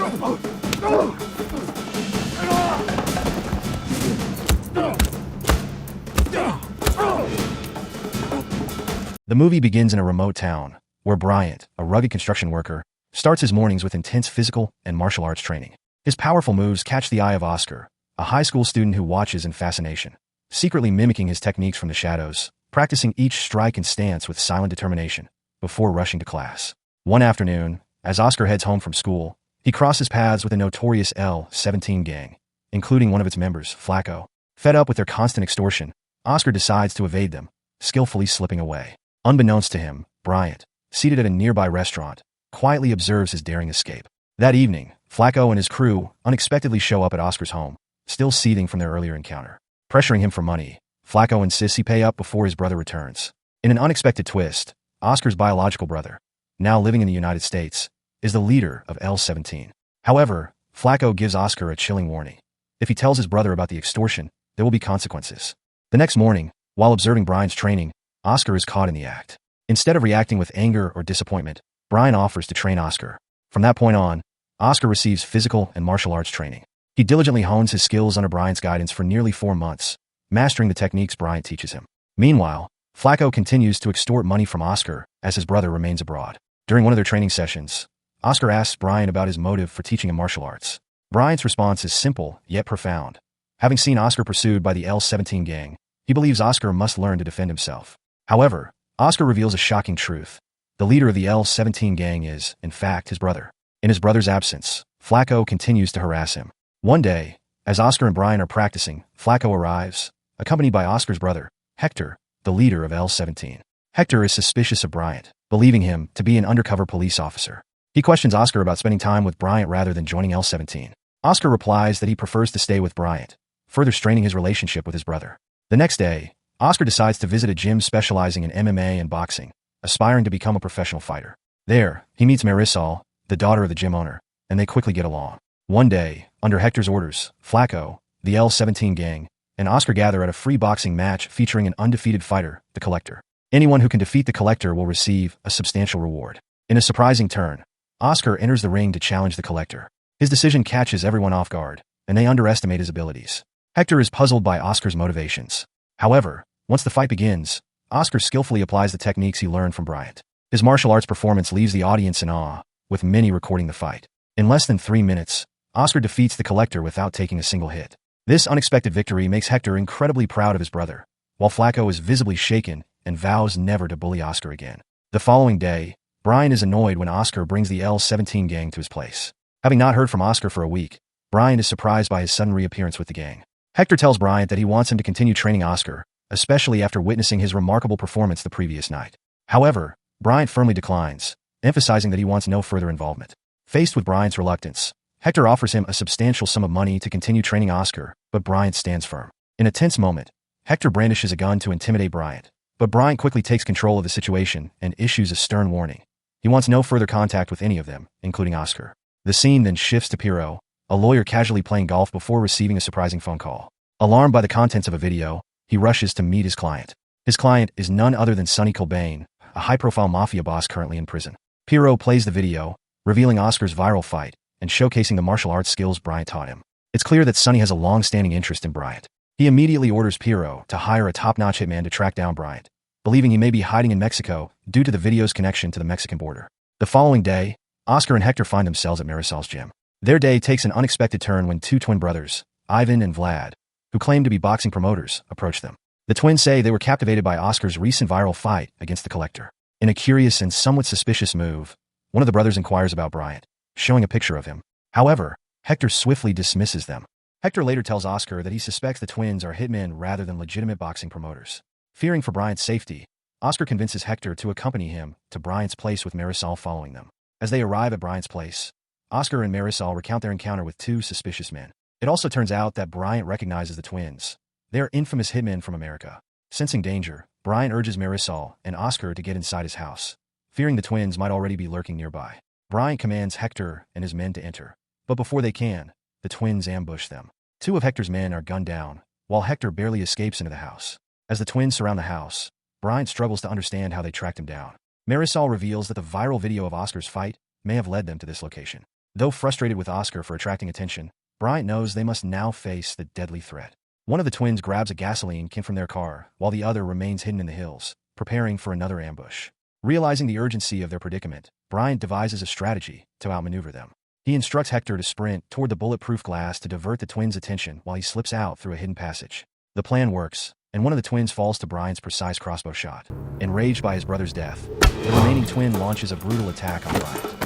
The movie begins in a remote town, where Bryant, a rugged construction worker, starts his mornings with intense physical and martial arts training. His powerful moves catch the eye of Oscar, a high school student who watches in fascination, secretly mimicking his techniques from the shadows, practicing each strike and stance with silent determination, before rushing to class. One afternoon, as Oscar heads home from school, he crosses paths with a notorious L-17 gang, including one of its members, Flacco. Fed up with their constant extortion, Oscar decides to evade them, skillfully slipping away. Unbeknownst to him, Bryant, seated at a nearby restaurant, quietly observes his daring escape. That evening, Flacco and his crew unexpectedly show up at Oscar's home, still seething from their earlier encounter. Pressuring him for money, Flacco insists he pay up before his brother returns. In an unexpected twist, Oscar's biological brother, now living in the United States, is the leader of L-17. However, Flacco gives Oscar a chilling warning. If he tells his brother about the extortion, there will be consequences. The next morning, while observing Bryant's training, Oscar is caught in the act. Instead of reacting with anger or disappointment, Bryant offers to train Oscar. From that point on, Oscar receives physical and martial arts training. He diligently hones his skills under Bryant's guidance for nearly 4 months, mastering the techniques Bryant teaches him. Meanwhile, Flacco continues to extort money from Oscar as his brother remains abroad. During one of their training sessions, Oscar asks Bryant about his motive for teaching him martial arts. Bryant's response is simple, yet profound. Having seen Oscar pursued by the L-17 gang, he believes Oscar must learn to defend himself. However, Oscar reveals a shocking truth. The leader of the L-17 gang is, in fact, his brother. In his brother's absence, Flacco continues to harass him. One day, as Oscar and Bryant are practicing, Flacco arrives, accompanied by Oscar's brother, Hector, the leader of L-17. Hector is suspicious of Bryant, believing him to be an undercover police officer. He questions Oscar about spending time with Bryant rather than joining L-17. Oscar replies that he prefers to stay with Bryant, further straining his relationship with his brother. The next day, Oscar decides to visit a gym specializing in MMA and boxing, aspiring to become a professional fighter. There, he meets Marisol, the daughter of the gym owner, and they quickly get along. One day, under Hector's orders, Flacco, the L-17 gang, and Oscar gather at a free boxing match featuring an undefeated fighter, the Collector. Anyone who can defeat the Collector will receive a substantial reward. In a surprising turn, Oscar enters the ring to challenge the Collector. His decision catches everyone off guard, and they underestimate his abilities. Hector is puzzled by Oscar's motivations. However, once the fight begins, Oscar skillfully applies the techniques he learned from Bryant. His martial arts performance leaves the audience in awe, with many recording the fight. In less than 3 minutes, Oscar defeats the Collector without taking a single hit. This unexpected victory makes Hector incredibly proud of his brother, while Flacco is visibly shaken and vows never to bully Oscar again. The following day, Bryant is annoyed when Oscar brings the L-17 gang to his place. Having not heard from Oscar for a week, Bryant is surprised by his sudden reappearance with the gang. Hector tells Bryant that he wants him to continue training Oscar, especially after witnessing his remarkable performance the previous night. However, Bryant firmly declines, emphasizing that he wants no further involvement. Faced with Bryant's reluctance, Hector offers him a substantial sum of money to continue training Oscar, but Bryant stands firm. In a tense moment, Hector brandishes a gun to intimidate Bryant, but Bryant quickly takes control of the situation and issues a stern warning. He wants no further contact with any of them, including Oscar. The scene then shifts to Piero, a lawyer casually playing golf before receiving a surprising phone call. Alarmed by the contents of a video, he rushes to meet his client. His client is none other than Sonny Cobain, a high-profile mafia boss currently in prison. Piero plays the video, revealing Oscar's viral fight and showcasing the martial arts skills Bryant taught him. It's clear that Sonny has a long-standing interest in Bryant. He immediately orders Piero to hire a top-notch hitman to track down Bryant, believing he may be hiding in Mexico due to the video's connection to the Mexican border. The following day, Oscar and Hector find themselves at Marisol's gym. Their day takes an unexpected turn when 2 twin brothers, Ivan and Vlad, who claim to be boxing promoters, approach them. The twins say they were captivated by Oscar's recent viral fight against the Collector. In a curious and somewhat suspicious move, one of the brothers inquires about Bryant, showing a picture of him. However, Hector swiftly dismisses them. Hector later tells Oscar that he suspects the twins are hitmen rather than legitimate boxing promoters. Fearing for Bryant's safety, Oscar convinces Hector to accompany him to Bryant's place with Marisol following them. As they arrive at Bryant's place, Oscar and Marisol recount their encounter with 2 suspicious men. It also turns out that Bryant recognizes the twins. They are infamous hitmen from America. Sensing danger, Bryant urges Marisol and Oscar to get inside his house, fearing the twins might already be lurking nearby. Bryant commands Hector and his men to enter, but before they can, the twins ambush them. 2 of Hector's men are gunned down, while Hector barely escapes into the house. As the twins surround the house, Bryant struggles to understand how they tracked him down. Marisol reveals that the viral video of Oscar's fight may have led them to this location. Though frustrated with Oscar for attracting attention, Bryant knows they must now face the deadly threat. One of the twins grabs a gasoline can from their car, while the other remains hidden in the hills, preparing for another ambush. Realizing the urgency of their predicament, Bryant devises a strategy to outmaneuver them. He instructs Hector to sprint toward the bulletproof glass to divert the twins' attention while he slips out through a hidden passage. The plan works, and one of the twins falls to Bryant's precise crossbow shot. Enraged by his brother's death, the remaining twin launches a brutal attack on Bryant.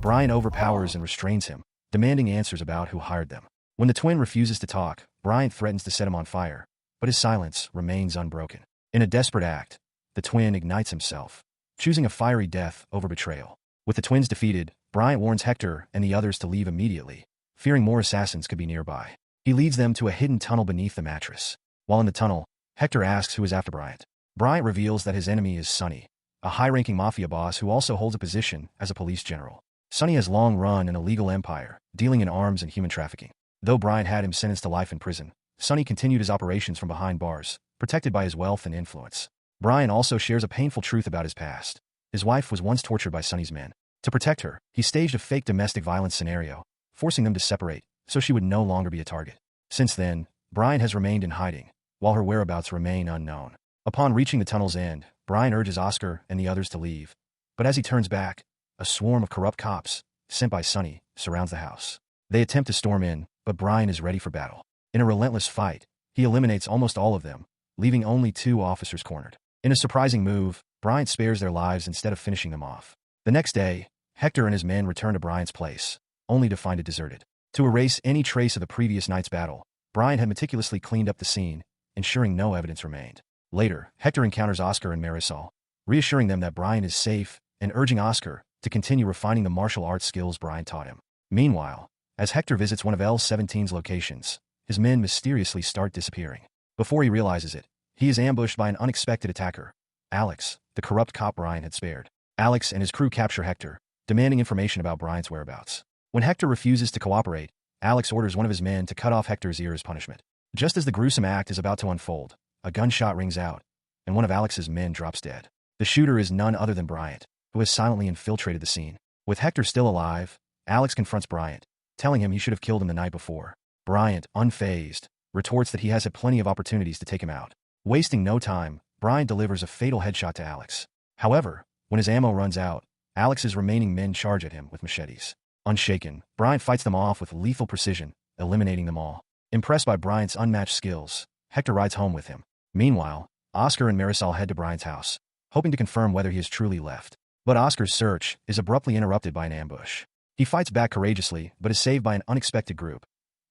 Bryant overpowers and restrains him, demanding answers about who hired them. When the twin refuses to talk, Bryant threatens to set him on fire, but his silence remains unbroken. In a desperate act, the twin ignites himself, choosing a fiery death over betrayal. With the twins defeated, Bryant warns Hector and the others to leave immediately, fearing more assassins could be nearby. He leads them to a hidden tunnel beneath the mattress. While in the tunnel, Hector asks who is after Bryant. Bryant reveals that his enemy is Sonny, a high-ranking mafia boss who also holds a position as a police general. Sonny has long run an illegal empire, dealing in arms and human trafficking. Though Bryant had him sentenced to life in prison, Sonny continued his operations from behind bars, protected by his wealth and influence. Bryant also shares a painful truth about his past. His wife was once tortured by Sonny's men. To protect her, he staged a fake domestic violence scenario, forcing them to separate, so she would no longer be a target. Since then, Bryant has remained in hiding, while her whereabouts remain unknown. Upon reaching the tunnel's end, Bryant urges Oscar and the others to leave. But as he turns back, a swarm of corrupt cops, sent by Sonny, surrounds the house. They attempt to storm in, but Bryant is ready for battle. In a relentless fight, he eliminates almost all of them, leaving only 2 officers cornered. In a surprising move, Bryant spares their lives instead of finishing them off. The next day, Hector and his men return to Bryant's place, only to find it deserted. To erase any trace of the previous night's battle, Bryant had meticulously cleaned up the scene, ensuring no evidence remained. Later, Hector encounters Oscar and Marisol, reassuring them that Bryant is safe and urging Oscar to continue refining the martial arts skills Bryant taught him. Meanwhile, as Hector visits one of L-17's locations, his men mysteriously start disappearing. Before he realizes it, he is ambushed by an unexpected attacker, Alex, the corrupt cop Bryant had spared. Alex and his crew capture Hector, demanding information about Bryant's whereabouts. When Hector refuses to cooperate, Alex orders one of his men to cut off Hector's ear as punishment. Just as the gruesome act is about to unfold, a gunshot rings out, and one of Alex's men drops dead. The shooter is none other than Bryant, who has silently infiltrated the scene. With Hector still alive, Alex confronts Bryant, telling him he should have killed him the night before. Bryant, unfazed, retorts that he has had plenty of opportunities to take him out. Wasting no time, Bryant delivers a fatal headshot to Alex. However, when his ammo runs out, Alex's remaining men charge at him with machetes. Unshaken, Bryant fights them off with lethal precision, eliminating them all. Impressed by Bryant's unmatched skills, Hector rides home with him. Meanwhile, Oscar and Marisol head to Bryant's house, hoping to confirm whether he has truly left. But Oscar's search is abruptly interrupted by an ambush. He fights back courageously, but is saved by an unexpected group.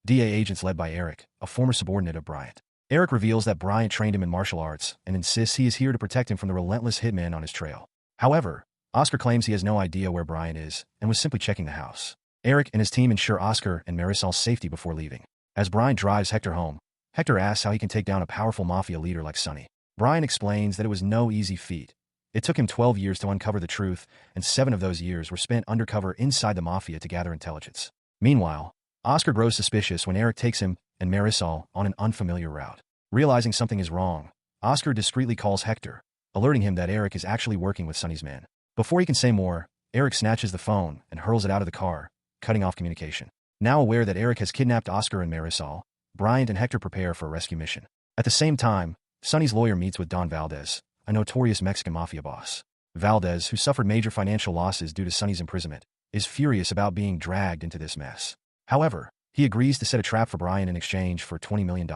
DA agents led by Eric, a former subordinate of Bryant. Eric reveals that Bryant trained him in martial arts and insists he is here to protect him from the relentless hitmen on his trail. However, Oscar claims he has no idea where Bryant is and was simply checking the house. Eric and his team ensure Oscar and Marisol's safety before leaving. As Bryant drives Hector home, Hector asks how he can take down a powerful mafia leader like Sonny. Bryant explains that it was no easy feat. It took him 12 years to uncover the truth, and 7 of those years were spent undercover inside the mafia to gather intelligence. Meanwhile, Oscar grows suspicious when Eric takes him and Marisol on an unfamiliar route. Realizing something is wrong, Oscar discreetly calls Hector, alerting him that Eric is actually working with Sonny's men. Before he can say more, Eric snatches the phone and hurls it out of the car, cutting off communication. Now aware that Eric has kidnapped Oscar and Marisol, Bryant and Hector prepare for a rescue mission. At the same time, Sonny's lawyer meets with Don Valdez, a notorious Mexican mafia boss. Valdez, who suffered major financial losses due to Sonny's imprisonment, is furious about being dragged into this mess. However, he agrees to set a trap for Bryant in exchange for $20 million.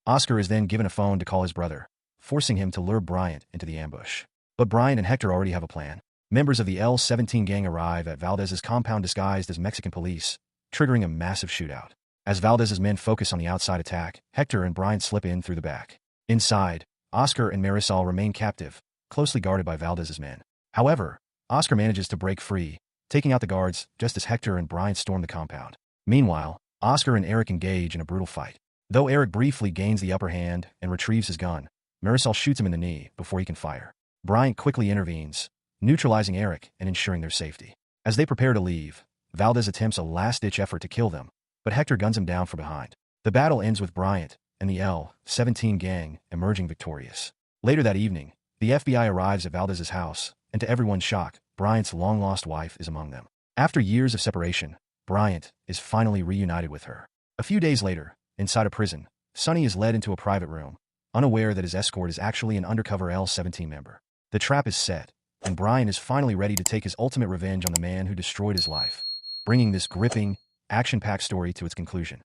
Oscar is then given a phone to call his brother, forcing him to lure Bryant into the ambush. But Bryant and Hector already have a plan. Members of the L-17 gang arrive at Valdez's compound disguised as Mexican police, triggering a massive shootout. As Valdez's men focus on the outside attack, Hector and Bryant slip in through the back. Inside, Oscar and Marisol remain captive, closely guarded by Valdez's men. However, Oscar manages to break free, taking out the guards just as Hector and Bryant storm the compound. Meanwhile, Oscar and Eric engage in a brutal fight. Though Eric briefly gains the upper hand and retrieves his gun, Marisol shoots him in the knee before he can fire. Bryant quickly intervenes, neutralizing Eric and ensuring their safety. As they prepare to leave, Valdez attempts a last-ditch effort to kill them, but Hector guns him down from behind. The battle ends with Bryant and the L-17 gang emerging victorious. Later that evening, the FBI arrives at Valdez's house, and to everyone's shock, Bryant's long-lost wife is among them. After years of separation, Bryant is finally reunited with her. A few days later, inside a prison, Sonny is led into a private room, unaware that his escort is actually an undercover L-17 member. The trap is set, and Bryant is finally ready to take his ultimate revenge on the man who destroyed his life, bringing this gripping, action-packed story to its conclusion.